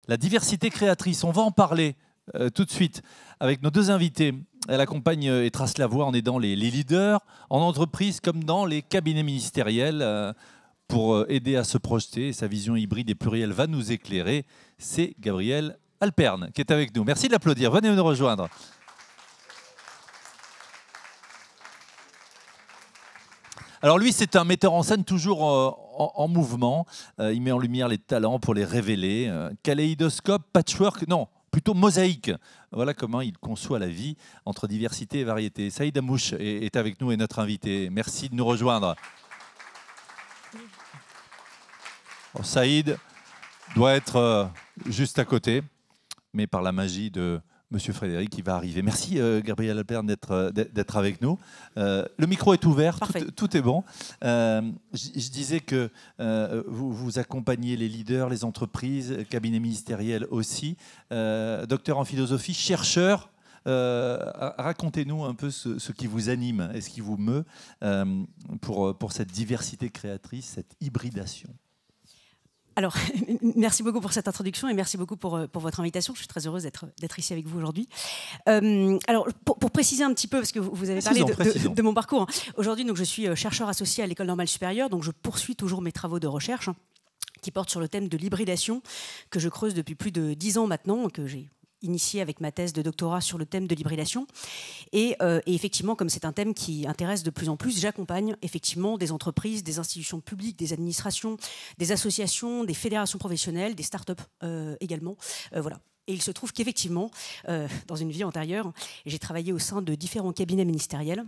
la diversité créatrice. On va en parler tout de suite avec nos deux invités. Elle accompagne et trace la voie en aidant les leaders en entreprise comme dans les cabinets ministériels pour aider à se projeter. Sa vision hybride et plurielle va nous éclairer. C'est Gabrielle Alperne qui est avec nous. Merci de l'applaudir. Venez nous rejoindre. Alors lui, c'est un metteur en scène toujours en mouvement. Il met en lumière les talents pour les révéler. Kaléidoscope, patchwork, non, plutôt mosaïque. Voilà comment il conçoit la vie entre diversité et variété. Saïd Amouche est avec nous et notre invité. Merci de nous rejoindre. Bon, Saïd doit être juste à côté, mais par la magie de Monsieur Frédéric qui va arriver. Merci Gabrielle Alperne d'être avec nous. Le micro est ouvert, tout est bon. Je disais que vous accompagnez les leaders, les entreprises, cabinets ministériels aussi. Docteur en philosophie, chercheur, racontez-nous un peu ce qui vous anime et ce qui vous meut pour cette diversité créatrice, cette hybridation. Alors, merci beaucoup pour cette introduction et merci beaucoup pour votre invitation. Je suis très heureuse d'être ici avec vous aujourd'hui. Alors, pour préciser un petit peu, parce que vous avez parlé de mon parcours. Aujourd'hui, donc, je suis chercheur associé à l'École normale supérieure, donc je poursuis toujours mes travaux de recherche qui portent sur le thème de l'hybridation que je creuse depuis plus de 10 ans maintenant, que j'ai initié avec ma thèse de doctorat sur le thème de l'hybridation. Et effectivement, comme c'est un thème qui intéresse de plus en plus, j'accompagne effectivement des entreprises, des institutions publiques, des administrations, des associations, des fédérations professionnelles, des start-up également. Voilà. Et il se trouve qu'effectivement, dans une vie antérieure, j'ai travaillé au sein de différents cabinets ministériels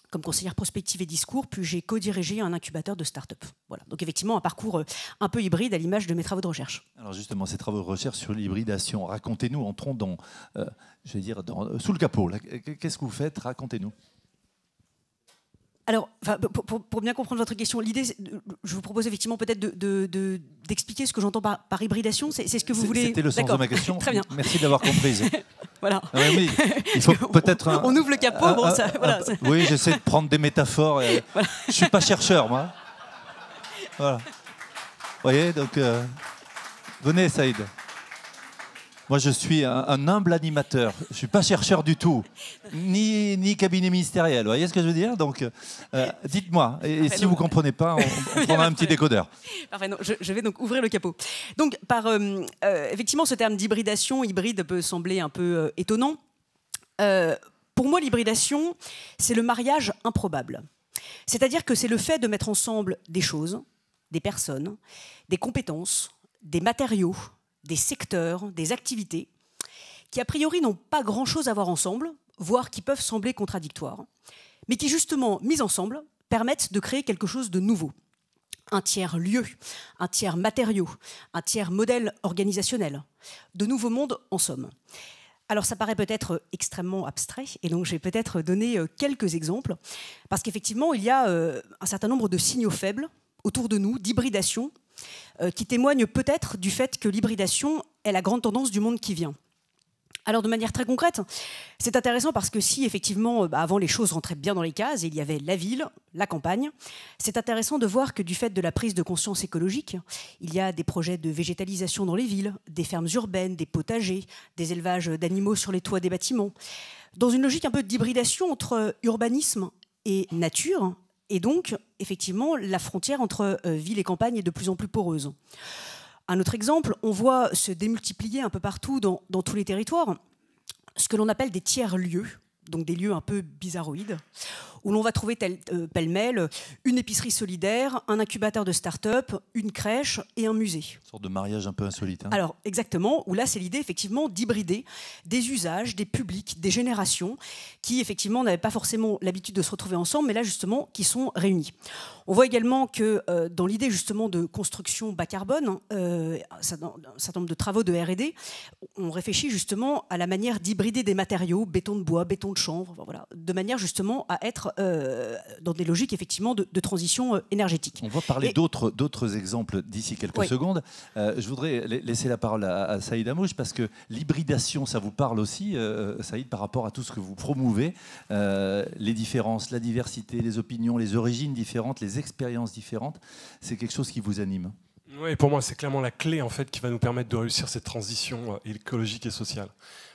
comme conseillère prospective et discours, puis j'ai co-dirigé un incubateur de start-up. Voilà. Donc effectivement, un parcours un peu hybride à l'image de mes travaux de recherche. Alors justement, ces travaux de recherche sur l'hybridation, racontez-nous, entrons dans, je vais dire, sous le capot. Qu'est-ce que vous faites? Racontez-nous. Alors, pour bien comprendre votre question, l'idée, je vous propose effectivement peut-être d'expliquer ce que j'entends par hybridation. C'est ce que vous voulez. C'était le sens de ma question. Très bien. Merci de l'avoir comprise. Voilà. Oui, il faut peut-être. On ouvre le capot. Bon, ça, voilà. Oui, j'essaie de prendre des métaphores. Voilà. Je suis pas chercheur, moi. Voilà. Vous voyez, donc venez, Saïd. Moi, je suis un humble animateur. Je ne suis pas chercheur du tout, ni cabinet ministériel. Vous voyez ce que je veux dire? Donc, dites-moi. Et si vous ne comprenez pas, on prendra un petit décodeur. Parfait. Non, je vais donc ouvrir le capot. Donc, effectivement, ce terme d'hybridation, hybride, peut sembler un peu étonnant. Pour moi, l'hybridation, c'est le mariage improbable. C'est-à-dire que c'est le fait de mettre ensemble des choses, des personnes, des compétences, des matériaux, des secteurs, des activités, qui a priori n'ont pas grand-chose à voir ensemble, voire qui peuvent sembler contradictoires, mais qui justement, mis ensemble, permettent de créer quelque chose de nouveau. Un tiers lieu, un tiers matériau, un tiers modèle organisationnel, de nouveaux mondes en somme. Alors ça paraît peut-être extrêmement abstrait, et donc je vais peut-être donner quelques exemples, parce qu'effectivement, il y a un certain nombre de signaux faibles autour de nous, d'hybridation, qui témoignent peut-être du fait que l'hybridation est la grande tendance du monde qui vient. Alors de manière très concrète, c'est intéressant parce que si effectivement avant les choses rentraient bien dans les cases, il y avait la ville, la campagne, c'est intéressant de voir que du fait de la prise de conscience écologique, il y a des projets de végétalisation dans les villes, des fermes urbaines, des potagers, des élevages d'animaux sur les toits des bâtiments, dans une logique un peu d'hybridation entre urbanisme et nature. Et donc, effectivement, la frontière entre ville et campagne est de plus en plus poreuse. Un autre exemple, on voit se démultiplier un peu partout dans tous les territoires ce que l'on appelle des tiers-lieux, donc des lieux un peu bizarroïdes, où l'on va trouver pêle-mêle une épicerie solidaire, un incubateur de start-up, une crèche et un musée. Une sorte de mariage un peu insolite. Hein. Alors, exactement, où là, c'est l'idée, effectivement, d'hybrider des usages, des publics, des générations, qui, effectivement, n'avaient pas forcément l'habitude de se retrouver ensemble, mais là, justement, qui sont réunis. On voit également que dans l'idée, justement, de construction bas carbone, un certain nombre de travaux de R&D, on réfléchit, justement, à la manière d'hybrider des matériaux, béton de bois, béton de chanvre, voilà, de manière, justement, à être dans des logiques effectivement de transition énergétique. On va parler d'autres exemples d'ici quelques secondes. Je voudrais laisser la parole à Saïd Amouche parce que l'hybridation, ça vous parle aussi, Saïd, par rapport à tout ce que vous promouvez, les différences, la diversité, les opinions, les origines différentes, les expériences différentes. C'est quelque chose qui vous anime? Oui, pour moi, c'est clairement la clé en fait, qui va nous permettre de réussir cette transition écologique et sociale.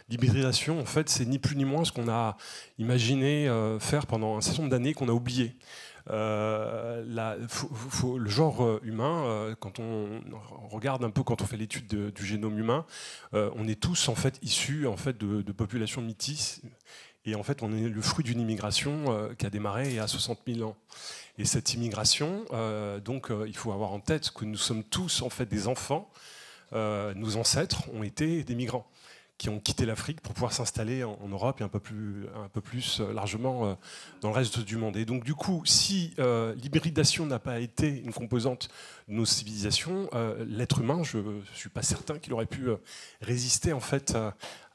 L'hybridation, en fait, c'est ni plus ni moins ce qu'on a imaginé faire pendant un certain nombre d'années qu'on a oublié. Le genre humain, quand on regarde un peu, quand on fait l'étude du génome humain, on est tous en fait issus en fait de populations métisses, et en fait on est le fruit d'une immigration qui a démarré il y a 60 000 ans. Et cette immigration, il faut avoir en tête que nous sommes tous en fait des enfants. Nos ancêtres ont été des migrants qui ont quitté l'Afrique pour pouvoir s'installer en Europe et un peu plus largement dans le reste du monde. Et donc du coup, si l'hybridation n'a pas été une composante de nos civilisations, l'être humain, je ne suis pas certain qu'il aurait pu résister en fait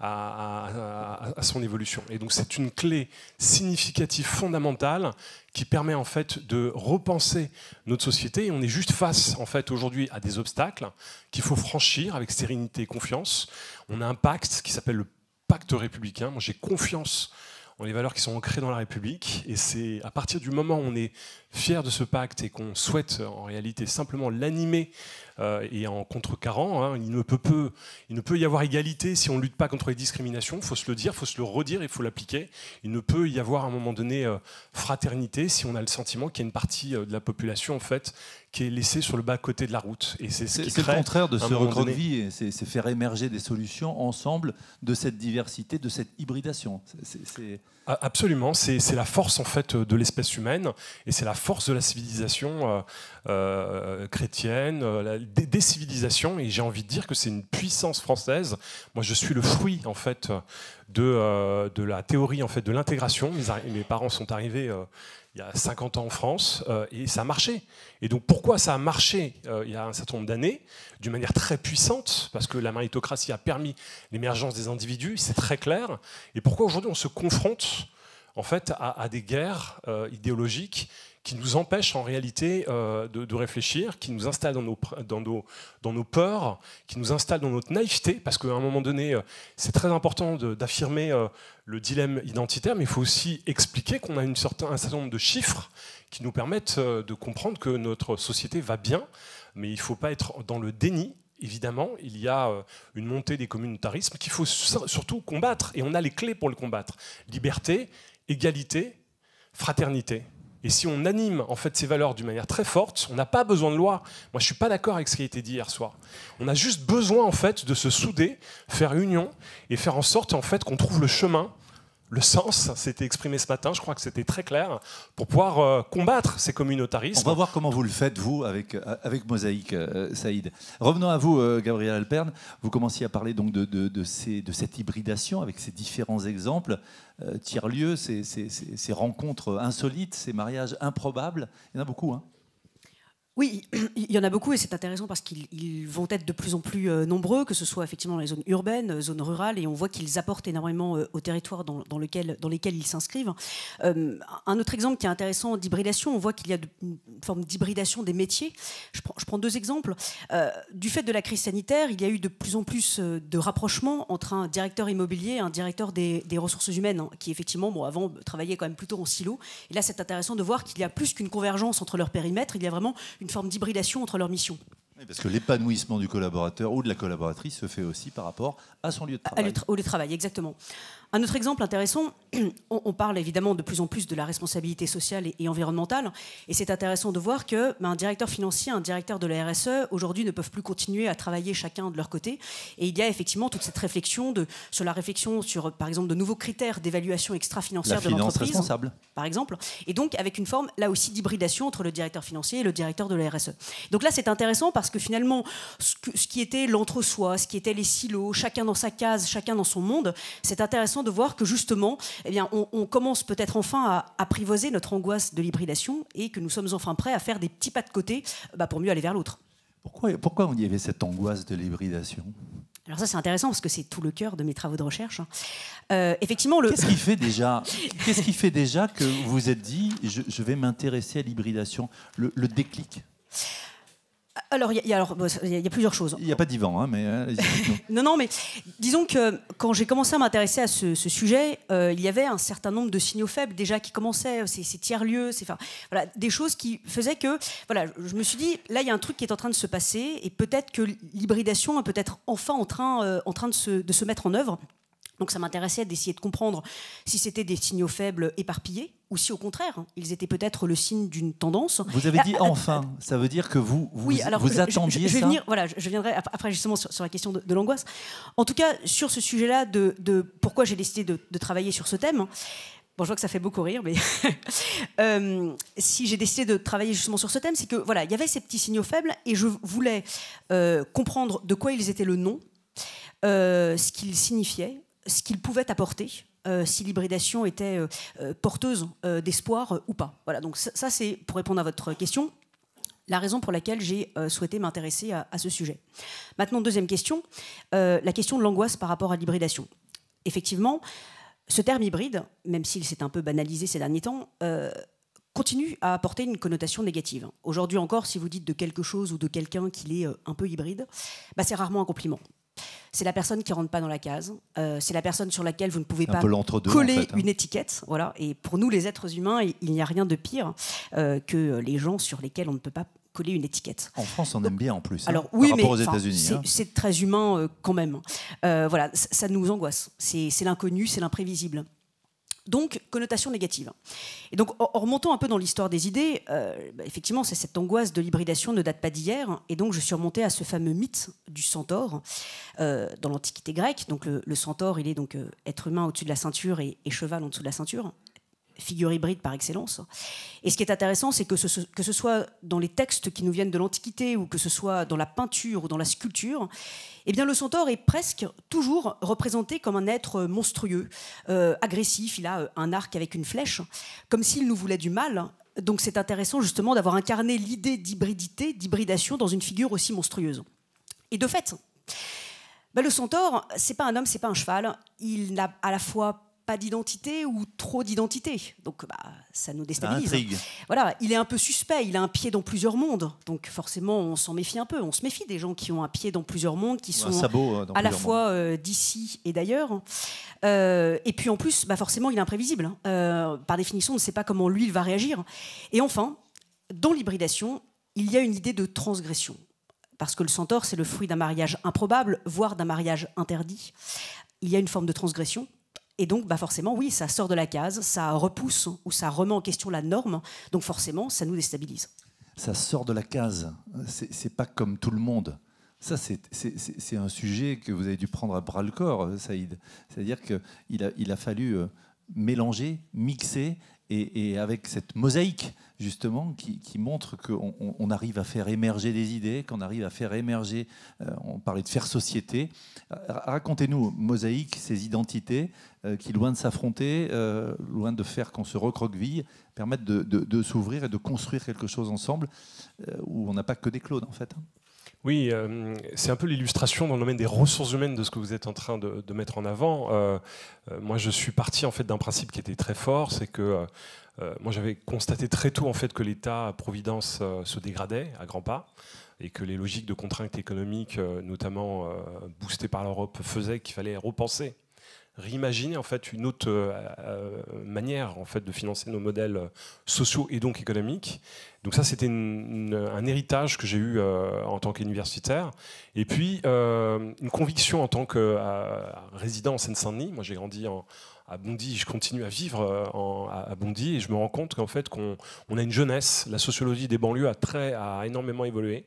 à son évolution. Et donc c'est une clé significative, fondamentale, qui permet en fait de repenser notre société. Et on est juste face en fait aujourd'hui à des obstacles qu'il faut franchir avec sérénité et confiance. On a un pacte qui s'appelle le pacte républicain. Moi, j'ai confiance en les valeurs qui sont ancrées dans la République. Et c'est à partir du moment où on est fier de ce pacte et qu'on souhaite en réalité simplement l'animer et en contrecarrant, il ne peut y avoir égalité si on ne lutte pas contre les discriminations. Il faut se le dire, il faut se le redire, il faut l'appliquer. Il ne peut y avoir à un moment donné fraternité si on a le sentiment qu'il y a une partie de la population en fait, qui est laissée sur le bas-côté de la route. Et c'est le contraire de ce recroqueville, c'est faire émerger des solutions ensemble de cette diversité, de cette hybridation. Absolument, c'est la force en fait de l'espèce humaine et c'est la force de la civilisation chrétienne, des civilisations, et j'ai envie de dire que c'est une puissance française. Moi, je suis le fruit en fait de la théorie en fait de l'intégration. Mes parents sont arrivés il y a 50 ans en France et ça a marché. Et donc pourquoi ça a marché il y a un certain nombre d'années d'une manière très puissante, parce que la méritocratie a permis l'émergence des individus, c'est très clair. Et pourquoi aujourd'hui on se confronte en fait à des guerres idéologiques qui nous empêchent en réalité de réfléchir, qui nous installent dans nos peurs, qui nous installent dans notre naïveté, parce qu'à un moment donné, c'est très important d'affirmer le dilemme identitaire, mais il faut aussi expliquer qu'on a un certain nombre de chiffres qui nous permettent de comprendre que notre société va bien, mais il ne faut pas être dans le déni. Évidemment, il y a une montée des communautarismes qu'il faut surtout combattre, et on a les clés pour le combattre. Liberté, égalité, fraternité. Et si on anime en fait ces valeurs d'une manière très forte, on n'a pas besoin de loi. Moi, je suis pas d'accord avec ce qui a été dit hier soir. On a juste besoin en fait de se souder, faire union et faire en sorte en fait qu'on trouve le chemin, le sens. C'était exprimé ce matin. Je crois que c'était très clair pour pouvoir combattre ces communautarismes. On va voir comment vous le faites vous avec Mosaïque, Saïd. Revenons à vous, Gabriel Alpern. Vous commenciez à parler donc de cette hybridation avec ces différents exemples. Tiers-lieux, ces rencontres insolites, ces mariages improbables. Il y en a beaucoup, hein. Oui, il y en a beaucoup et c'est intéressant parce qu'ils vont être de plus en plus nombreux, que ce soit effectivement dans les zones urbaines, zones rurales, et on voit qu'ils apportent énormément au territoire dans lesquels ils s'inscrivent. Un autre exemple qui est intéressant d'hybridation, on voit qu'il y a une forme d'hybridation des métiers. Je prends deux exemples. Du fait de la crise sanitaire, il y a eu de plus en plus de rapprochements entre un directeur immobilier et un directeur des ressources humaines, hein, qui effectivement, avant, travaillaient quand même plutôt en silo. Et là, c'est intéressant de voir qu'il y a plus qu'une convergence entre leurs périmètres, il y a vraiment une forme d'hybridation entre leurs missions. Oui, parce que l'épanouissement du collaborateur ou de la collaboratrice se fait aussi par rapport à son lieu de travail. Au lieu de travail, exactement. Un autre exemple intéressant, on parle évidemment de plus en plus de la responsabilité sociale et environnementale, et c'est intéressant de voir qu'un directeur financier, un directeur de la RSE, aujourd'hui ne peuvent plus continuer à travailler chacun de leur côté, et il y a effectivement toute cette réflexion sur par exemple de nouveaux critères d'évaluation extra-financière de l'entreprise, responsable, par exemple, et donc avec une forme là aussi d'hybridation entre le directeur financier et le directeur de la RSE. Donc là c'est intéressant parce que finalement ce qui était l'entre-soi, ce qui était les silos, chacun dans sa case, chacun dans son monde, c'est intéressant de voir que justement, eh bien, on commence peut-être enfin à apprivoiser notre angoisse de l'hybridation et que nous sommes enfin prêts à faire des petits pas de côté pour mieux aller vers l'autre. Pourquoi on y avait cette angoisse de l'hybridation ? Alors ça c'est intéressant parce que c'est tout le cœur de mes travaux de recherche. Effectivement, Qu'est-ce qui fait déjà que vous vous êtes dit je vais m'intéresser à l'hybridation, le déclic ? Alors, il y a plusieurs choses. Il n'y a pas d'Yvan, hein, mais non, mais disons que quand j'ai commencé à m'intéresser à ce sujet, il y avait un certain nombre de signaux faibles déjà qui commençaient, ces tiers-lieux, voilà, des choses qui faisaient que, voilà, je me suis dit, là, il y a un truc qui est en train de se passer et peut-être que l'hybridation est peut-être enfin en train de se mettre en œuvre. Donc ça m'intéressait d'essayer de comprendre si c'était des signaux faibles éparpillés ou si au contraire, ils étaient peut-être le signe d'une tendance. Vous avez dit enfin, ça veut dire que vous attendiez ça. Je viendrai après justement sur la question de l'angoisse. En tout cas, sur ce sujet-là de pourquoi j'ai décidé de travailler sur ce thème. Bon, je vois que ça fait beaucoup rire, mais si j'ai décidé de travailler justement sur ce thème, c'est que voilà, il y avait ces petits signaux faibles et je voulais comprendre de quoi ils étaient le nom, ce qu'ils signifiaient, ce qu'ils pouvaient apporter, si l'hybridation était porteuse d'espoir ou pas. Voilà, donc ça c'est pour répondre à votre question, la raison pour laquelle j'ai souhaité m'intéresser à ce sujet. Maintenant, deuxième question, la question de l'angoisse par rapport à l'hybridation. Effectivement, ce terme hybride, même s'il s'est un peu banalisé ces derniers temps, continue à apporter une connotation négative. Aujourd'hui encore, si vous dites de quelque chose ou de quelqu'un qu'il est un peu hybride, bah, c'est rarement un compliment. C'est la personne qui ne rentre pas dans la case, c'est la personne sur laquelle vous ne pouvez pas coller en fait, une étiquette. Voilà. Et pour nous, les êtres humains, il n'y a rien de pire que les gens sur lesquels on ne peut pas coller une étiquette. En France, on aime bien en plus, alors, par oui, rapport aux États-Unis. C'est très humain quand même. Voilà, ça nous angoisse. C'est l'inconnu, c'est l'imprévisible. Donc, connotation négative. Et donc, en remontant un peu dans l'histoire des idées, effectivement, cette angoisse de l'hybridation ne date pas d'hier. Et donc, je suis remontée à ce fameux mythe du centaure dans l'Antiquité grecque. Donc, le centaure, il est donc être humain au-dessus de la ceinture et cheval en dessous de la ceinture. Figure hybride par excellence. Et ce qui est intéressant, c'est que ce soit dans les textes qui nous viennent de l'Antiquité ou que ce soit dans la peinture ou dans la sculpture, eh bien, le centaure est presque toujours représenté comme un être monstrueux, agressif. Il a un arc avec une flèche, comme s'il nous voulait du mal. Donc c'est intéressant justement d'avoir incarné l'idée d'hybridité, d'hybridation dans une figure aussi monstrueuse. Et de fait, le centaure, c'est pas un homme, c'est pas un cheval. Il n'a à la fois pas d'identité ou trop d'identité. Donc ça nous déstabilise. Intrigue. Voilà, il est un peu suspect, il a un pied dans plusieurs mondes. Donc forcément, on s'en méfie un peu. On se méfie des gens qui ont un pied dans plusieurs mondes, qui sont à la fois d'ici et d'ailleurs. Et puis en plus, forcément, il est imprévisible. Par définition, on ne sait pas comment lui, il va réagir. Et enfin, dans l'hybridation, il y a une idée de transgression. Parce que le centaure, c'est le fruit d'un mariage improbable, voire d'un mariage interdit. Il y a une forme de transgression. Et donc, forcément, oui, ça sort de la case, ça repousse ou ça remet en question la norme. Donc, forcément, ça nous déstabilise. Ça sort de la case. C'est pas comme tout le monde. Ça, c'est un sujet que vous avez dû prendre à bras-le-corps, Saïd. C'est-à-dire qu'il a fallu mélanger, mixer, et avec cette mosaïque, justement, qui montre qu'on arrive à faire émerger des idées, qu'on arrive à faire émerger, on parlait de faire société. Racontez-nous, mosaïque, ces identités qui, loin de s'affronter, loin de faire qu'on se recroqueville, permettent de s'ouvrir et de construire quelque chose ensemble, où on n'a pas que des clones, en fait. Oui, c'est un peu l'illustration dans le domaine des ressources humaines de ce que vous êtes en train de mettre en avant. Moi, je suis parti en fait d'un principe qui était très fort, c'est que moi, j'avais constaté très tôt en fait que l'État-providence se dégradait à grands pas et que les logiques de contraintes économiques, notamment boostées par l'Europe, faisaient qu'il fallait repenser, réimaginer en fait une autre manière en fait de financer nos modèles sociaux et donc économiques. Donc ça, c'était un héritage que j'ai eu en tant qu'universitaire. Et puis, une conviction en tant que résident en Seine-Saint-Denis. Moi, j'ai grandi à Bondy, je continue à vivre à Bondy, et je me rends compte qu'en fait, qu'on a une jeunesse. La sociologie des banlieues a énormément évolué.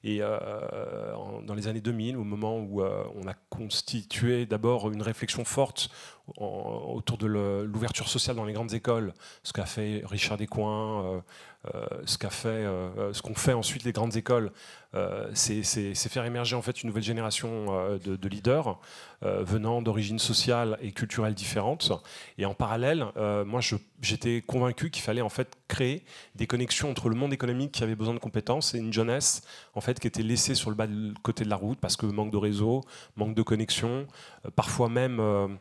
Et dans les années 2000, au moment où on a constitué d'abord une réflexion forte autour de l'ouverture sociale dans les grandes écoles, ce qu'a fait Richard Descoings, ce qu'ont fait ensuite les grandes écoles, c'est faire émerger en fait une nouvelle génération de leaders venant d'origines sociales et culturelles différentes. Et en parallèle, moi j'étais convaincu qu'il fallait en fait créer des connexions entre le monde économique qui avait besoin de compétences et une jeunesse en fait qui était laissée sur le bas côté de la route parce que manque de réseau, manque de connexion, parfois même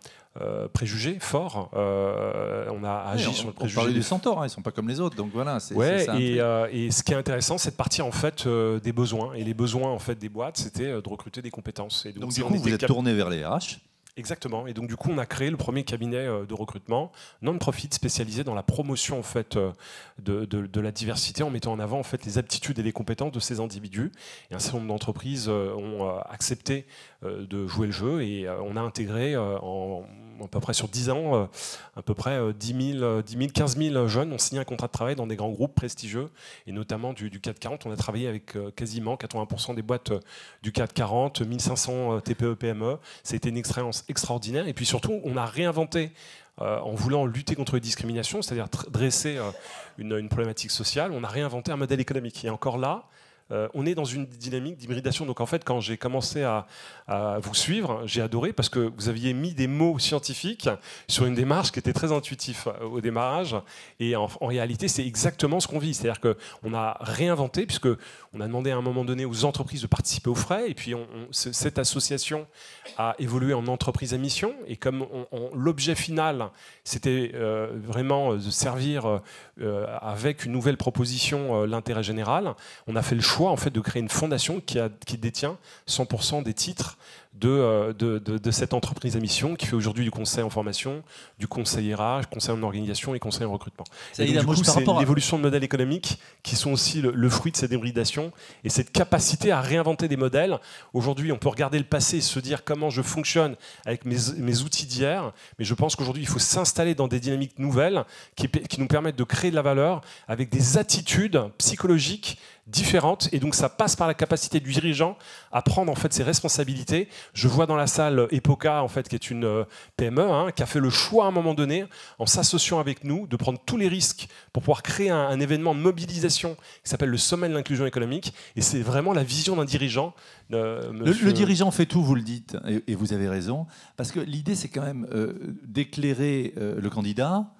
préjugés forts. On a agi sur le préjugé. On parlait du Centaure, ils ne sont pas comme les autres, donc voilà. Ouais, et ce qui est intéressant, c'est de partir en fait des besoins. Et les besoins en fait des boîtes, c'était de recruter des compétences. Et donc du coup, vous êtes tourné vers les RH. Exactement. Et donc du coup, on a créé le premier cabinet de recrutement non-profit spécialisé dans la promotion en fait de la diversité, en mettant en avant en fait les aptitudes et les compétences de ces individus. Et un certain nombre d'entreprises ont accepté de jouer le jeu, et on a intégré à peu près sur 10 ans, à peu près 15 000 jeunes ont signé un contrat de travail dans des grands groupes prestigieux, et notamment du CAC 40. On a travaillé avec quasiment 80% des boîtes du CAC 40, 1500 TPE-PME. Ça a été une expérience extraordinaire. Et puis surtout, on a réinventé, en voulant lutter contre les discriminations, c'est-à-dire dresser une problématique sociale, on a réinventé un modèle économique. Et encore là, on est dans une dynamique d'hybridation. Donc en fait, quand j'ai commencé à vous suivre, j'ai adoré, parce que vous aviez mis des mots scientifiques sur une démarche qui était très intuitive au démarrage. Et en réalité, c'est exactement ce qu'on vit. C'est-à-dire qu'on a réinventé, puisque on a demandé à un moment donné aux entreprises de participer aux frais. Et puis cette association a évolué en entreprise à mission. Et comme l'objet final, c'était vraiment de servir avec une nouvelle proposition l'intérêt général, on a fait le choix en fait de créer une fondation qui détient 100% des titres de cette entreprise à mission, qui fait aujourd'hui du conseil en formation, du conseil RH, conseil en organisation et conseil en recrutement. Et donc, du coup, c'est l'évolution de modèles économiques qui sont aussi le fruit de cette hybridation et cette capacité à réinventer des modèles. Aujourd'hui, on peut regarder le passé et se dire comment je fonctionne avec mes outils d'hier, mais je pense qu'aujourd'hui, il faut s'installer dans des dynamiques nouvelles qui nous permettent de créer de la valeur avec des attitudes psychologiques différentes, et donc ça passe par la capacité du dirigeant à prendre en fait ses responsabilités. Je vois dans la salle Epoca en fait, qui est une PME qui a fait le choix à un moment donné, en s'associant avec nous, de prendre tous les risques pour pouvoir créer un événement de mobilisation qui s'appelle le sommet de l'inclusion économique, et c'est vraiment la vision d'un dirigeant. Le dirigeant fait tout, vous le dites, et vous avez raison, parce que l'idée c'est quand même d'éclairer le candidat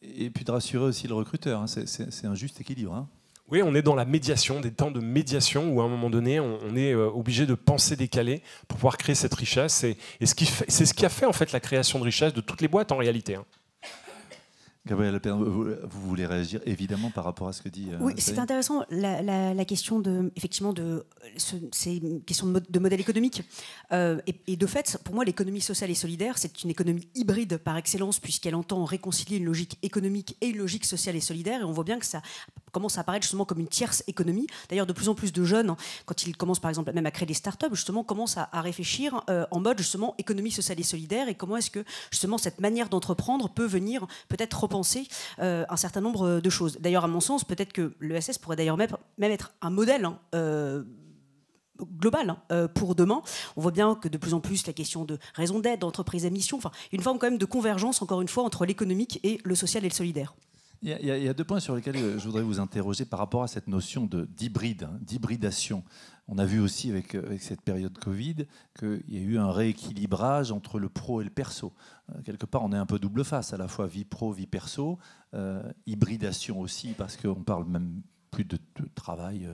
et puis de rassurer aussi le recruteur. C'est un juste équilibre. Oui, on est dans la médiation, des temps de médiation où à un moment donné, on est obligé de penser décalé pour pouvoir créer cette richesse. Et c'est ce qui a fait en fait la création de richesse de toutes les boîtes en réalité. Gabrielle Alpern, vous voulez réagir évidemment par rapport à ce que dit. Oui, c'est intéressant la question de effectivement ces questions de modèle économique et de fait, pour moi, l'économie sociale et solidaire, c'est une économie hybride par excellence, puisqu'elle entend réconcilier une logique économique et une logique sociale et solidaire, et on voit bien que ça commence à apparaître justement comme une tierce économie. D'ailleurs, de plus en plus de jeunes, quand ils commencent par exemple même à créer des startups, justement commencent à réfléchir en mode justement économie sociale et solidaire, et comment est-ce que justement cette manière d'entreprendre peut venir peut-être repenser un certain nombre de choses. D'ailleurs, à mon sens, peut-être que l'ESS pourrait d'ailleurs même être un modèle global pour demain. On voit bien que de plus en plus la question de raison d'être, d'entreprise à mission, enfin une forme quand même de convergence, encore une fois, entre l'économique et le social et le solidaire. Il y a deux points sur lesquels je voudrais vous interroger par rapport à cette notion d'hybridation. On a vu aussi avec cette période Covid qu'il y a eu un rééquilibrage entre le pro et le perso. Quelque part, on est un peu double face, à la fois vie pro, vie perso, hybridation aussi, parce qu'on parle même plus de travail,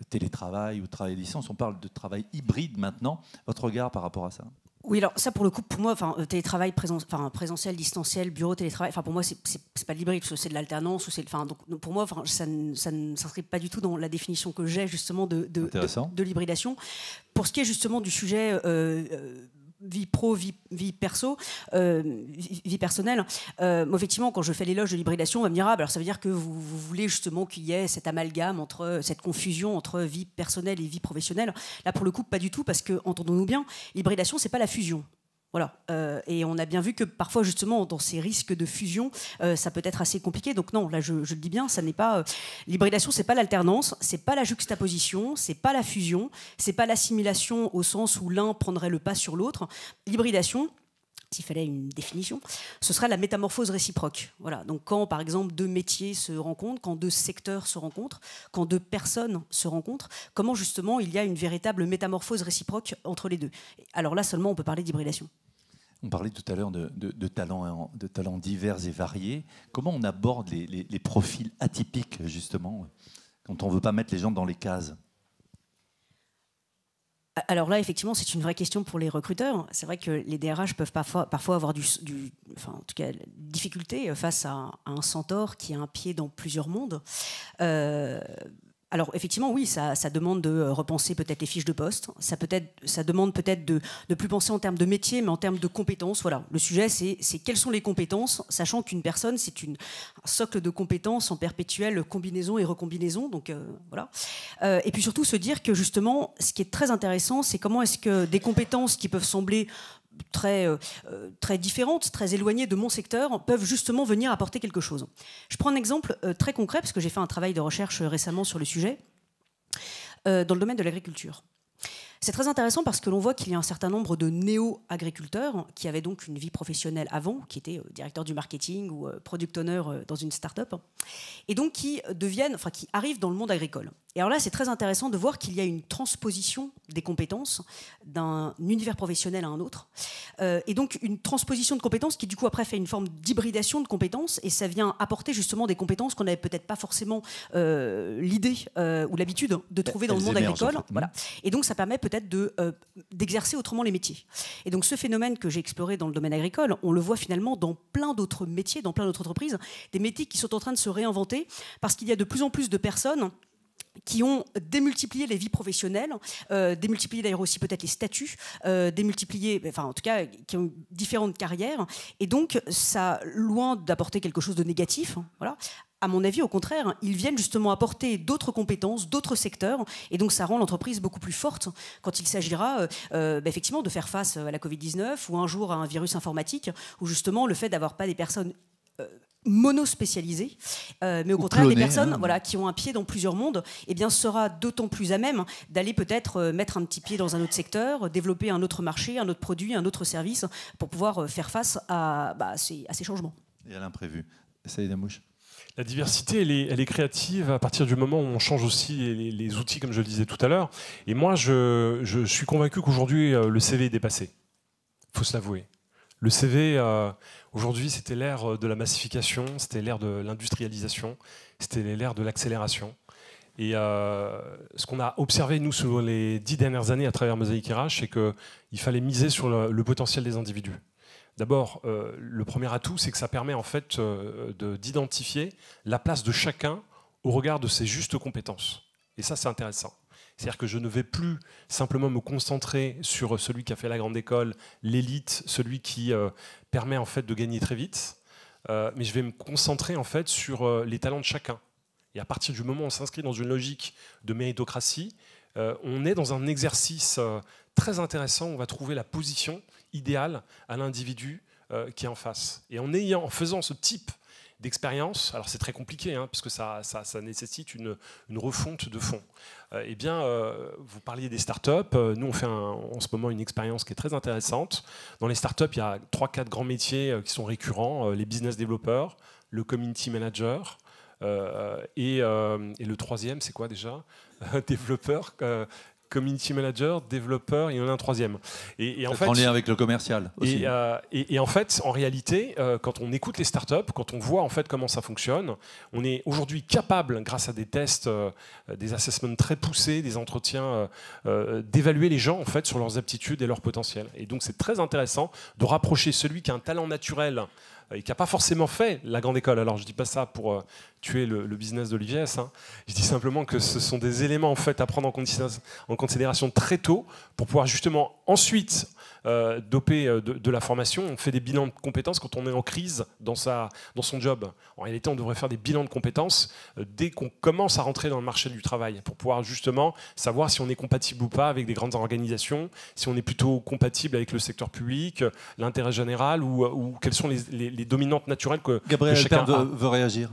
télétravail ou travail à distance, on parle de travail hybride maintenant. Votre regard par rapport à ça ? Oui, alors ça pour le coup, pour moi, télétravail présentiel, distanciel, bureau, télétravail, pour moi c'est pas de l'hybride, parce que c'est de l'alternance, ou donc pour moi ça ne s'inscrit pas du tout dans la définition que j'ai justement de l'hybridation. Pour ce qui est justement du sujet vie pro, vie perso, vie personnelle. Moi, effectivement, quand je fais l'éloge de l'hybridation, on va me dire alors ça veut dire que vous voulez justement qu'il y ait cet amalgame cette confusion entre vie personnelle et vie professionnelle. Là, pour le coup, pas du tout, parce que entendons-nous bien, l'hybridation, c'est pas la fusion. Voilà. Et on a bien vu que parfois, justement, dans ces risques de fusion, ça peut être assez compliqué. Donc non, là, je le dis bien, ça n'est pas l'hybridation, c'est pas l'alternance, c'est pas la juxtaposition, c'est pas la fusion, c'est pas l'assimilation au sens où l'un prendrait le pas sur l'autre. L'hybridation, s'il fallait une définition, ce serait la métamorphose réciproque. Voilà. Donc quand, par exemple, deux métiers se rencontrent, quand deux secteurs se rencontrent, quand deux personnes se rencontrent, comment justement il y a une véritable métamorphose réciproque entre les deux. Alors là seulement on peut parler d'hybridation. On parlait tout à l'heure de talents divers et variés. Comment on aborde les profils atypiques, justement, quand on ne veut pas mettre les gens dans les cases ? Alors là, effectivement, c'est une vraie question pour les recruteurs. C'est vrai que les DRH peuvent parfois avoir enfin, en tout cas, difficulté face à un centaure qui a un pied dans plusieurs mondes. Alors effectivement, oui, ça demande de repenser peut-être les fiches de poste. Ça demande peut-être de ne plus penser en termes de métier, mais en termes de compétences. Voilà, le sujet, c'est quelles sont les compétences, sachant qu'une personne, c'est un socle de compétences en perpétuelle combinaison et recombinaison. Donc voilà. Et puis surtout se dire que justement, ce qui est très intéressant, c'est comment est-ce que des compétences qui peuvent sembler très différentes, très éloignées de mon secteur, peuvent justement venir apporter quelque chose. Je prends un exemple très concret, parce que j'ai fait un travail de recherche récemment sur le sujet, dans le domaine de l'agriculture. C'est très intéressant parce que l'on voit qu'il y a un certain nombre de néo-agriculteurs qui avaient donc une vie professionnelle avant, qui étaient directeur du marketing ou product owner dans une start-up, et donc qui arrivent dans le monde agricole. Et alors là, c'est très intéressant de voir qu'il y a une transposition des compétences d'un univers professionnel à un autre, et donc une transposition de compétences qui du coup après fait une forme d'hybridation de compétences, et ça vient apporter justement des compétences qu'on n'avait peut-être pas forcément l'idée ou l'habitude de trouver dans le monde agricole. En fait. Voilà. Et donc ça permet peut-être d'exercer autrement les métiers. Et donc ce phénomène que j'ai exploré dans le domaine agricole, on le voit finalement dans plein d'autres métiers, dans plein d'autres entreprises, des métiers qui sont en train de se réinventer parce qu'il y a de plus en plus de personnes qui ont démultiplié les vies professionnelles, démultiplié d'ailleurs aussi peut-être les statuts, enfin en tout cas qui ont différentes carrières, et donc ça, loin d'apporter quelque chose de négatif, voilà, à mon avis, au contraire, ils viennent justement apporter d'autres compétences, d'autres secteurs, et donc ça rend l'entreprise beaucoup plus forte quand il s'agira effectivement de faire face à la Covid-19 ou un jour à un virus informatique, où justement le fait d'avoir pas des personnes monospécialisées, mais au contraire des personnes qui ont un pied dans plusieurs mondes, eh bien, sera d'autant plus à même d'aller peut-être mettre un petit pied dans un autre secteur, développer un autre marché, un autre produit, un autre service, pour pouvoir faire face à ces changements. Et à l'imprévu. Saïd Amouche. La diversité, elle est créative à partir du moment où on change aussi les outils, comme je le disais tout à l'heure. Et moi, je suis convaincu qu'aujourd'hui, le CV est dépassé. Il faut se l'avouer. Le CV, aujourd'hui, c'était l'ère de la massification, c'était l'ère de l'industrialisation, c'était l'ère de l'accélération. Et ce qu'on a observé, nous, sur les 10 dernières années à travers Mosaic RH, c'est qu'il fallait miser sur le potentiel des individus. D'abord, le premier atout, c'est que ça permet en fait d'identifier la place de chacun au regard de ses justes compétences. Et ça, c'est intéressant. C'est-à-dire que je ne vais plus simplement me concentrer sur celui qui a fait la grande école, l'élite, celui qui permet en fait de gagner très vite, mais je vais me concentrer en fait sur les talents de chacun. Et à partir du moment où on s'inscrit dans une logique de méritocratie, on est dans un exercice très intéressant où on va trouver la position idéale à l'individu qui est en face. Et en faisant ce type d'expérience, alors c'est très compliqué, puisque ça nécessite une refonte de fond. Eh bien, vous parliez des startups. Nous, on fait en ce moment une expérience qui est très intéressante. Dans les startups, il y a 3-4 grands métiers qui sont récurrents. Les business développeurs, le community manager, et le troisième, c'est quoi déjà? Développeur, community manager, développeur, il y en a un troisième. Et en fait, en lien avec le commercial aussi. Et en fait, en réalité, quand on écoute les startups, quand on voit en fait comment ça fonctionne, on est aujourd'hui capable, grâce à des tests, des assessments très poussés, des entretiens, d'évaluer les gens en fait sur leurs aptitudes et leurs potentiels. Et donc, c'est très intéressant de rapprocher celui qui a un talent naturel et qui n'a pas forcément fait la grande école. Alors je ne dis pas ça pour tuer le business d'Olivier S. Je dis simplement que ce sont des éléments en fait, à prendre en considération très tôt pour pouvoir justement ensuite doper de la formation. On fait des bilans de compétences quand on est en crise dans son job. En réalité, on devrait faire des bilans de compétences dès qu'on commence à rentrer dans le marché du travail pour pouvoir justement savoir si on est compatible ou pas avec des grandes organisations, si on est plutôt compatible avec le secteur public, l'intérêt général ou quelles sont les dominantes naturelles que chacun a. Veut réagir.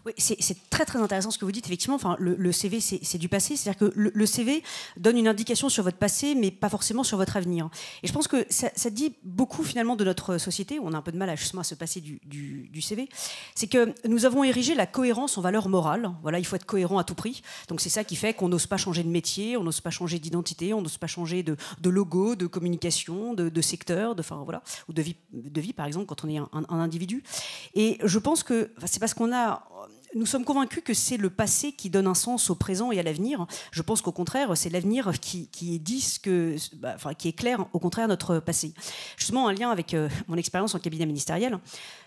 Oui, c'est très très intéressant ce que vous dites. Effectivement, enfin, le CV, c'est du passé. C'est-à-dire que le CV donne une indication sur votre passé, mais pas forcément sur votre avenir. Et je pense que ça dit beaucoup finalement de notre société, où on a un peu de mal justement à se passer du CV. C'est que nous avons érigé la cohérence en valeur morale. Voilà, il faut être cohérent à tout prix. Donc c'est ça qui fait qu'on n'ose pas changer de métier, on n'ose pas changer d'identité, on n'ose pas changer de logo, de communication, de secteur, voilà, ou de vie par exemple quand on est un individu. Et je pense que c'est parce qu'on a nous sommes convaincus que c'est le passé qui donne un sens au présent et à l'avenir. Je pense qu'au contraire, c'est l'avenir qui éclaire au contraire notre passé. Justement, un lien avec mon expérience en cabinet ministériel,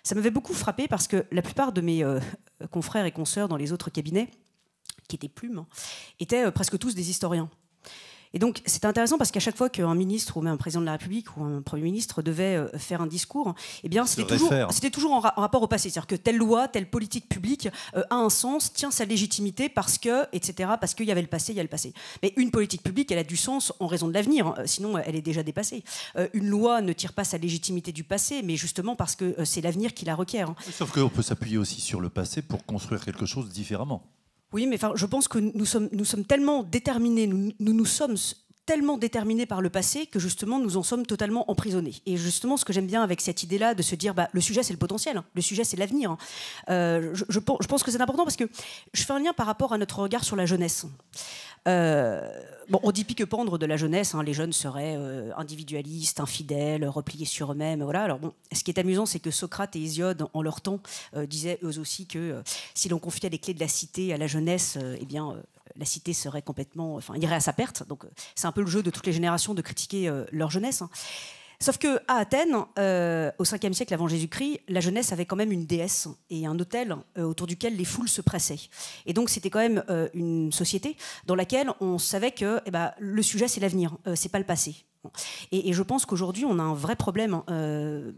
ça m'avait beaucoup frappé parce que la plupart de mes confrères et consoeurs dans les autres cabinets, qui étaient plumes, étaient presque tous des historiens. Et donc, c'était intéressant parce qu'à chaque fois qu'un ministre ou même un président de la République ou un Premier ministre devait faire un discours, eh bien, c'était toujours en rapport au passé. C'est-à-dire que telle loi, telle politique publique a un sens, tient sa légitimité parce que, etc., parce qu'il y avait le passé, il y a le passé. Mais une politique publique, elle a du sens en raison de l'avenir, sinon elle est déjà dépassée. Une loi ne tire pas sa légitimité du passé, mais justement parce que c'est l'avenir qui la requiert. Sauf qu'on peut s'appuyer aussi sur le passé pour construire quelque chose différemment. Oui, mais je pense que nous sommes tellement déterminés, nous sommes tellement déterminés par le passé que justement nous en sommes totalement emprisonnés. Et justement, ce que j'aime bien avec cette idée-là de se dire, le sujet c'est le potentiel, le sujet c'est l'avenir. Je pense que c'est important parce que je fais un lien par rapport à notre regard sur la jeunesse. On dit pique-pendre de la jeunesse, les jeunes seraient individualistes, infidèles, repliés sur eux-mêmes. Voilà. Alors ce qui est amusant, c'est que Socrate et Hésiode, en leur temps, disaient eux aussi que si l'on confiait les clés de la cité à la jeunesse, la cité serait complètement, irait à sa perte. Donc c'est un peu le jeu de toutes les générations de critiquer leur jeunesse. Sauf qu'à Athènes, au 5e siècle avant Jésus-Christ, la jeunesse avait quand même une déesse et un autel autour duquel les foules se pressaient. Et donc c'était quand même une société dans laquelle on savait que le sujet c'est l'avenir, c'est pas le passé. Et je pense qu'aujourd'hui on a un vrai problème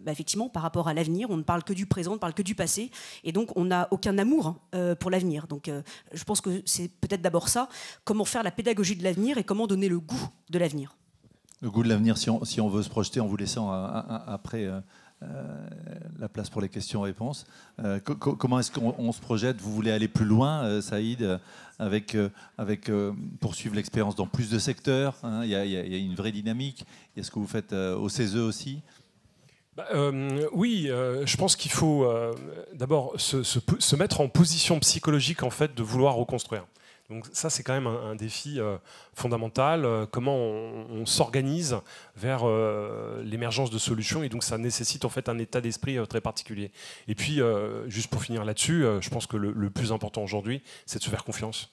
effectivement par rapport à l'avenir. On ne parle que du présent, on ne parle que du passé, et donc on n'a aucun amour pour l'avenir. Donc je pense que c'est peut-être d'abord ça, comment faire la pédagogie de l'avenir et comment donner le goût de l'avenir. Le goût de l'avenir, si on veut se projeter, en vous laissant après la place pour les questions-réponses. Comment est-ce qu'on se projette? Vous voulez aller plus loin, Saïd, avec poursuivre l'expérience dans plus de secteurs, hein? Il y a une vraie dynamique. Il y a ce que vous faites au CESE aussi. Oui, je pense qu'il faut d'abord se mettre en position psychologique en fait de vouloir reconstruire. Donc ça, c'est quand même un défi fondamental. Comment on s'organise vers l'émergence de solutions, et donc ça nécessite en fait un état d'esprit très particulier. Et puis, juste pour finir là-dessus, je pense que le plus important aujourd'hui, c'est de se faire confiance.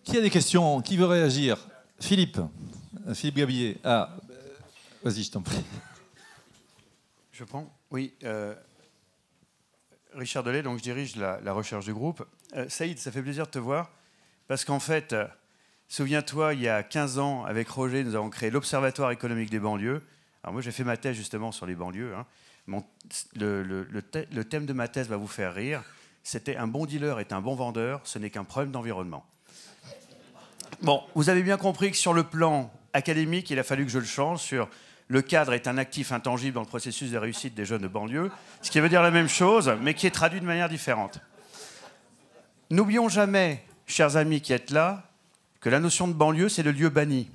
Qui a des questions? Qui veut réagir? Philippe Gabillet. Ah, vas-y, je t'en prie. Je prends. Oui. Richard Delay, donc je dirige la recherche du groupe. Saïd, ça fait plaisir de te voir, parce qu'en fait, souviens-toi, il y a 15 ans, avec Roger, nous avons créé l'Observatoire économique des banlieues. Alors moi, j'ai fait ma thèse justement sur les banlieues. Le thème de ma thèse va vous faire rire. C'était « Un bon dealer est un bon vendeur, ce n'est qu'un problème d'environnement ». Bon, vous avez bien compris que sur le plan académique, il a fallu que je le change sur... Le cadre est un actif intangible dans le processus de réussite des jeunes de banlieue, ce qui veut dire la même chose, mais qui est traduit de manière différente. N'oublions jamais, chers amis qui êtes là, que la notion de banlieue, c'est le lieu banni.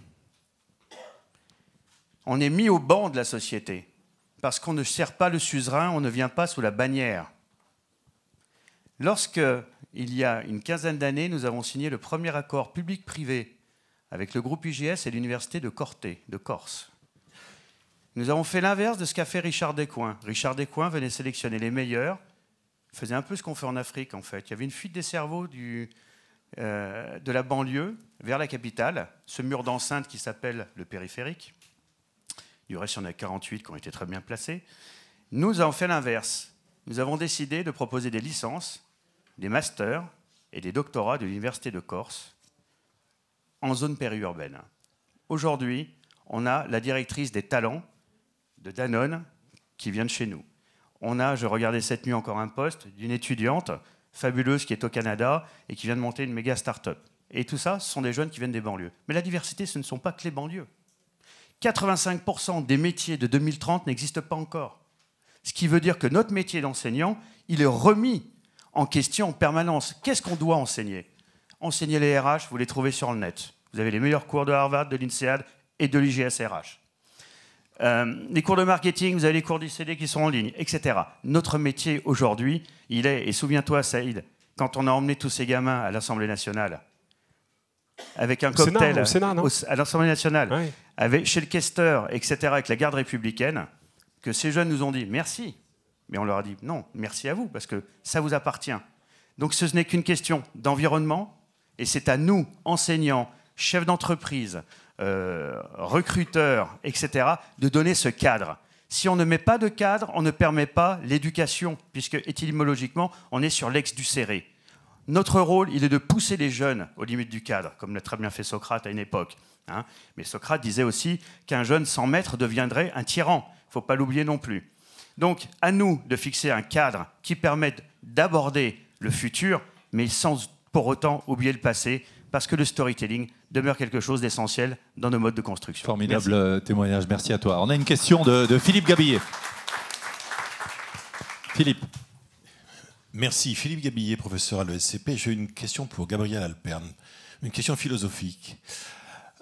On est mis au banc de la société, parce qu'on ne sert pas le suzerain, on ne vient pas sous la bannière. Lorsque, il y a une quinzaine d'années, nous avons signé le premier accord public-privé avec le groupe IGS et l'université de Corté, de Corse. Nous avons fait l'inverse de ce qu'a fait Richard Descoings. Richard Descoings venait sélectionner les meilleurs, faisait un peu ce qu'on fait en Afrique en fait. Il y avait une fuite des cerveaux de la banlieue vers la capitale, ce mur d'enceinte qui s'appelle le périphérique. Du reste, il y en a 48 qui ont été très bien placés. Nous avons fait l'inverse. Nous avons décidé de proposer des licences, des masters et des doctorats de l'université de Corse en zone périurbaine. Aujourd'hui, on a la directrice des talents de Danone qui vient de chez nous. On a, je regardais cette nuit encore un poste d'une étudiante fabuleuse qui est au Canada et qui vient de monter une méga start-up. Et tout ça, ce sont des jeunes qui viennent des banlieues. Mais la diversité, ce ne sont pas que les banlieues. 85% des métiers de 2030 n'existent pas encore. Ce qui veut dire que notre métier d'enseignant, il est remis en question en permanence. Qu'est-ce qu'on doit enseigner? Enseigner les RH, vous les trouvez sur le net. Vous avez les meilleurs cours de Harvard, de l'INSEAD et de l'IGS RH. Les cours de marketing, vous avez les cours d'ICD qui sont en ligne, etc. Notre métier aujourd'hui, il est, et souviens-toi Saïd, quand on a emmené tous ces gamins à l'Assemblée nationale, avec un cocktail à l'Assemblée nationale, oui. Chez le questeur, etc., avec la garde républicaine, que ces jeunes nous ont dit merci, mais on leur a dit non, merci à vous, parce que ça vous appartient. Donc ce n'est qu'une question d'environnement, et c'est à nous, enseignants, chefs d'entreprise, recruteurs, etc., de donner ce cadre. Si on ne met pas de cadre, on ne permet pas l'éducation, puisque étymologiquement, on est sur l'ex du serré. Notre rôle, il est de pousser les jeunes aux limites du cadre, comme l'a très bien fait Socrate à une époque. Mais Socrate disait aussi qu'un jeune sans maître deviendrait un tyran. Il ne faut pas l'oublier non plus. Donc, à nous de fixer un cadre qui permette d'aborder le futur, mais sans pour autant oublier le passé, parce que le storytelling demeure quelque chose d'essentiel dans nos modes de construction. Formidable témoignage, merci à toi. On a une question de Philippe Gabillet. Philippe. Merci. Philippe Gabillet, professeur à l'ESCP. J'ai une question pour Gabriel Alpern, une question philosophique.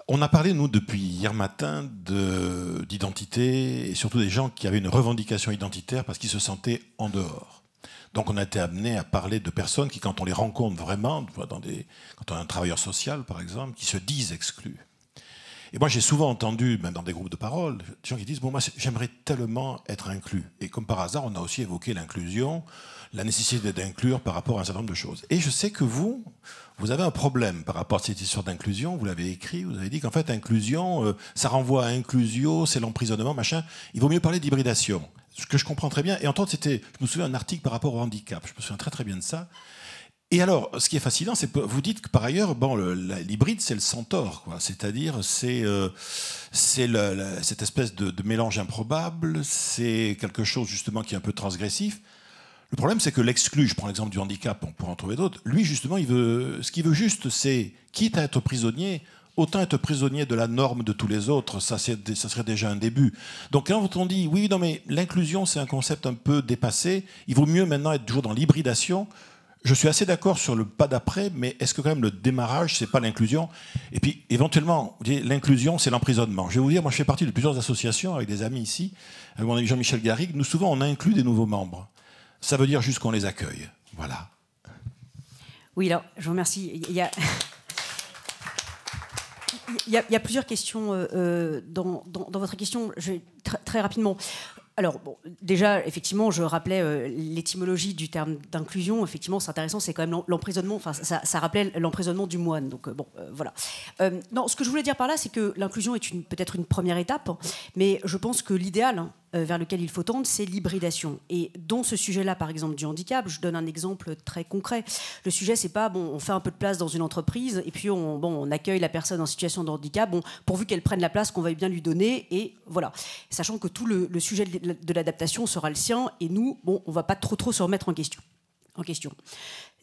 On a parlé, nous, depuis hier matin, d'identité et surtout des gens qui avaient une revendication identitaire parce qu'ils se sentaient en dehors. Donc on a été amené à parler de personnes qui, quand on les rencontre vraiment, quand on a un travailleur social, par exemple, qui se disent exclus. Et moi, j'ai souvent entendu, même dans des groupes de parole, des gens qui disent « Bon, moi, j'aimerais tellement être inclus ». Et comme par hasard, on a aussi évoqué l'inclusion, la nécessité d'inclure par rapport à un certain nombre de choses. Et je sais que vous avez un problème par rapport à cette histoire d'inclusion. Vous l'avez écrit, vous avez dit qu'en fait, inclusion, ça renvoie à inclusio, c'est l'emprisonnement, machin. Il vaut mieux parler d'hybridation. Ce que je comprends très bien. Et en tant que je me souviens d'un article par rapport au handicap. Je me souviens très très bien de ça. Et alors, ce qui est fascinant, c'est que vous dites que par ailleurs, bon, l'hybride, c'est le centaure, quoi. C'est-à-dire, c'est cette espèce de mélange improbable. C'est quelque chose justement qui est un peu transgressif. Le problème, c'est que l'exclu, je prends l'exemple du handicap, on pourra en trouver d'autres. Lui, justement, ce qu'il veut juste, c'est, quitte à être prisonnier, autant être prisonnier de la norme de tous les autres, ça serait déjà un début. Donc quand on dit, oui, non, mais l'inclusion, c'est un concept un peu dépassé, il vaut mieux maintenant être toujours dans l'hybridation. Je suis assez d'accord sur le pas d'après, mais est-ce que quand même le démarrage, c'est pas l'inclusion? Et puis, éventuellement, l'inclusion, c'est l'emprisonnement. Je vais vous dire, moi, je fais partie de plusieurs associations avec des amis ici, avec mon ami Jean-Michel Garrigue. Nous, souvent, on inclut des nouveaux membres. Ça veut dire juste qu'on les accueille. Voilà. Oui, alors, je vous remercie. Il y a plusieurs questions dans votre question. Je vais très rapidement. Alors, bon, déjà, effectivement, je rappelais l'étymologie du terme d'inclusion. Effectivement, c'est intéressant, c'est quand même l'emprisonnement. Enfin, ça rappelait l'emprisonnement du moine. Donc, bon, voilà. Non, ce que je voulais dire par là, c'est que l'inclusion est peut-être une première étape, mais je pense que l'idéal vers lequel il faut tendre, c'est l'hybridation. Et dans ce sujet-là, par exemple, du handicap, je donne un exemple très concret. Le sujet, c'est pas, bon, on fait un peu de place dans une entreprise et puis on accueille la personne en situation de handicap, bon, pourvu qu'elle prenne la place qu'on veuille bien lui donner, et voilà. Sachant que tout le sujet de l'adaptation sera le sien, et nous, bon, on va pas trop se remettre en question.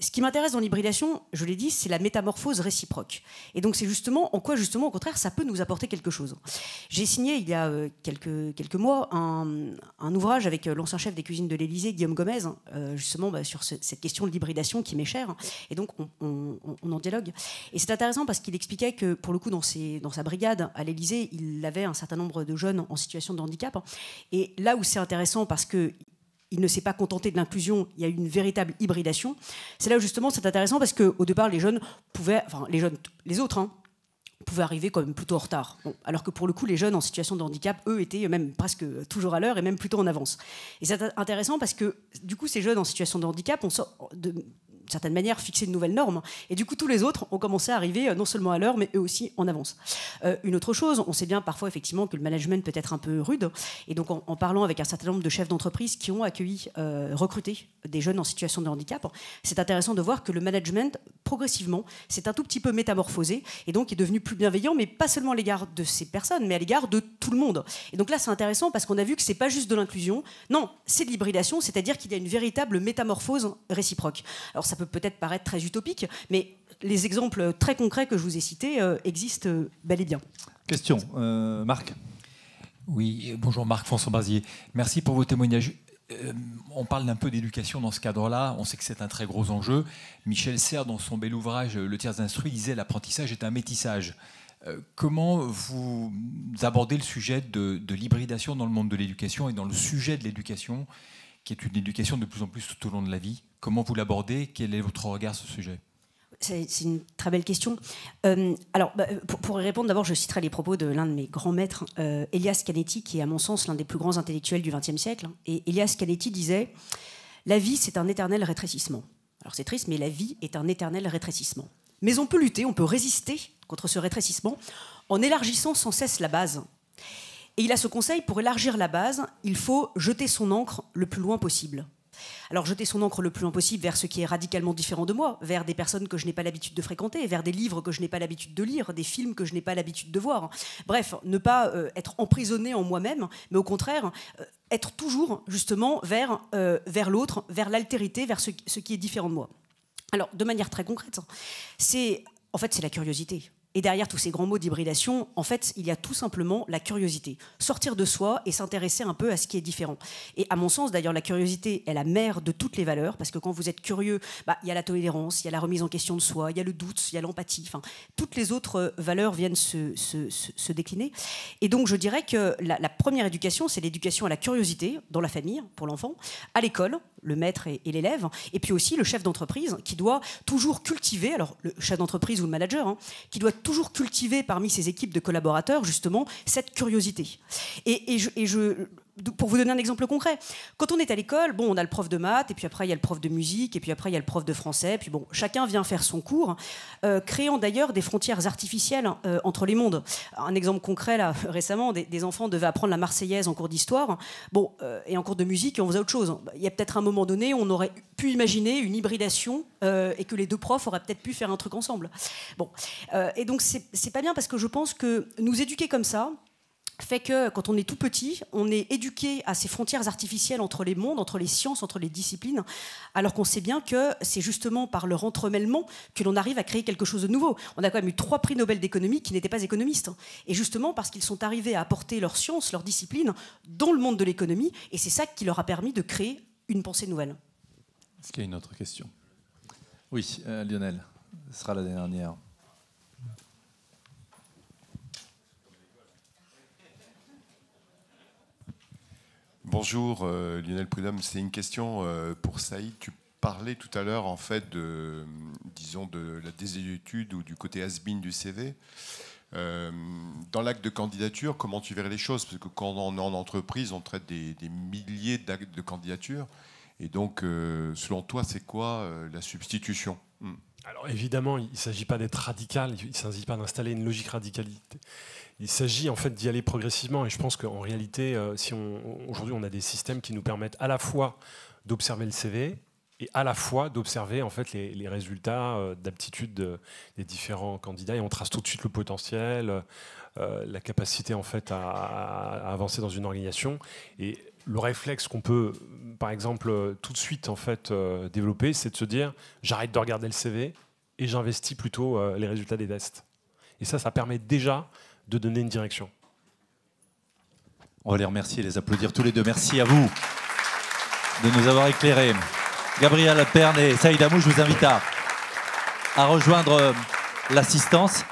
Ce qui m'intéresse dans l'hybridation, je l'ai dit, c'est la métamorphose réciproque. Et donc c'est justement, en quoi justement, au contraire, ça peut nous apporter quelque chose. J'ai signé il y a quelques mois un ouvrage avec l'ancien chef des cuisines de l'Élysée, Guillaume Gomez, justement sur cette question de l'hybridation qui m'est chère. Et donc on en dialogue. Et c'est intéressant parce qu'il expliquait que pour le coup, dans sa brigade à l'Élysée, il avait un certain nombre de jeunes en situation de handicap. Et là où c'est intéressant, parce que il ne s'est pas contenté de l'inclusion, il y a eu une véritable hybridation. C'est là où justement c'est intéressant parce qu'au départ, les jeunes pouvaient, enfin les autres, pouvaient arriver quand même plutôt en retard. Bon, alors que pour le coup, les jeunes en situation de handicap, eux, étaient même presque toujours à l'heure et même plutôt en avance. Et c'est intéressant parce que du coup, ces jeunes en situation de handicap ont d'une certaine manière fixé une nouvelle norme. Et du coup, tous les autres ont commencé à arriver non seulement à l'heure, mais eux aussi en avance. Une autre chose, on sait bien parfois effectivement que le management peut être un peu rude. Et donc, en parlant avec un certain nombre de chefs d'entreprise qui ont accueilli, recruté des jeunes en situation de handicap, c'est intéressant de voir que le management, progressivement, s'est un tout petit peu métamorphosé et donc est devenu plus bienveillant, mais pas seulement à l'égard de ces personnes, mais à l'égard de tout le monde. Et donc là, c'est intéressant parce qu'on a vu que c'est pas juste de l'inclusion, non, c'est de l'hybridation, c'est-à-dire qu'il y a une véritable métamorphose réciproque. Alors ça peut peut-être paraître très utopique, mais les exemples très concrets que je vous ai cités existent bel et bien. Question, Marc. Oui, bonjour Marc François Bazier. Merci pour vos témoignages. On parle d'un peu d'éducation dans ce cadre-là. On sait que c'est un très gros enjeu. Michel Serres, dans son bel ouvrage Le tiers instruit, disait l'apprentissage est un métissage. Comment vous abordez le sujet de l'hybridation dans le monde de l'éducation et dans le sujet de l'éducation, qui est une éducation de plus en plus tout au long de la vie? Comment vous l'abordez? Quel est votre regard sur ce sujet? C'est une très belle question. Alors, pour y répondre, d'abord, je citerai les propos de l'un de mes grands maîtres, Elias Canetti, qui est, à mon sens, l'un des plus grands intellectuels du XXe siècle. Et Elias Canetti disait « La vie, c'est un éternel rétrécissement. Alors c'est triste, mais la vie est un éternel rétrécissement. Mais on peut lutter, on peut résister contre ce rétrécissement en élargissant sans cesse la base. Et il a ce conseil, pour élargir la base, il faut jeter son encre le plus loin possible. Alors jeter son encre le plus loin possible vers ce qui est radicalement différent de moi, vers des personnes que je n'ai pas l'habitude de fréquenter, vers des livres que je n'ai pas l'habitude de lire, des films que je n'ai pas l'habitude de voir. Bref, ne pas être emprisonné en moi-même, mais au contraire, être toujours justement vers l'autre, vers l'altérité, vers ce qui est différent de moi. Alors, de manière très concrète, c'est la curiosité. Et derrière tous ces grands mots d'hybridation, en fait, il y a tout simplement la curiosité. Sortir de soi et s'intéresser un peu à ce qui est différent. Et à mon sens, d'ailleurs, la curiosité est la mère de toutes les valeurs, parce que quand vous êtes curieux, il y a la tolérance, il y a la remise en question de soi, il y a le doute, il y a l'empathie. Enfin, toutes les autres valeurs viennent se décliner. Et donc, je dirais que la première éducation, c'est l'éducation à la curiosité dans la famille, pour l'enfant, à l'école, le maître et l'élève, et puis aussi le chef d'entreprise qui doit toujours cultiver, alors le chef d'entreprise ou le manager, qui doit toujours cultiver parmi ses équipes de collaborateurs justement cette curiosité. Pour vous donner un exemple concret, quand on est à l'école, on a le prof de maths, et puis après il y a le prof de musique, et puis après il y a le prof de français, puis chacun vient faire son cours, créant d'ailleurs des frontières artificielles entre les mondes. Un exemple concret, là, récemment, des enfants devaient apprendre la Marseillaise en cours d'histoire, et en cours de musique, on faisait autre chose. Il y a peut-être un moment donné où on aurait pu imaginer une hybridation, et que les deux profs auraient peut-être pu faire un truc ensemble. Et donc c'est pas bien, parce que je pense que nous éduquer comme ça, fait que quand on est tout petit, on est éduqué à ces frontières artificielles entre les mondes, entre les sciences, entre les disciplines, alors qu'on sait bien que c'est justement par leur entremêlement que l'on arrive à créer quelque chose de nouveau. On a quand même eu 3 prix Nobel d'économie qui n'étaient pas économistes. Et justement parce qu'ils sont arrivés à apporter leur science, leur discipline dans le monde de l'économie, et c'est ça qui leur a permis de créer une pensée nouvelle. Est-ce qu'il y a une autre question? Oui, Lionel, ce sera la dernière. Bonjour Lionel Prudhomme, c'est une question pour Saïd. Tu parlais tout à l'heure en fait de la désétude ou du côté has-been du CV. Dans l'acte de candidature, comment tu verrais les choses? Parce que quand on est en entreprise, on traite des milliers d'actes de candidature. Et donc, selon toi, c'est quoi la substitution? Alors évidemment, il ne s'agit pas d'être radical, il ne s'agit pas d'installer une logique radicalité. Il s'agit en fait d'y aller progressivement, et je pense qu'en réalité, aujourd'hui on a des systèmes qui nous permettent à la fois d'observer le CV et à la fois d'observer en fait les résultats d'aptitude des différents candidats, et on trace tout de suite le potentiel, la capacité en fait à avancer dans une organisation. Et le réflexe qu'on peut, par exemple, tout de suite en fait développer, c'est de se dire j'arrête de regarder le CV et j'investis plutôt les résultats des tests. Et ça permet déjà de donner une direction. On va les remercier et les applaudir tous les deux. Merci à vous de nous avoir éclairés. Gabriel Alpern et Saïd Amou, je vous invite à rejoindre l'assistance.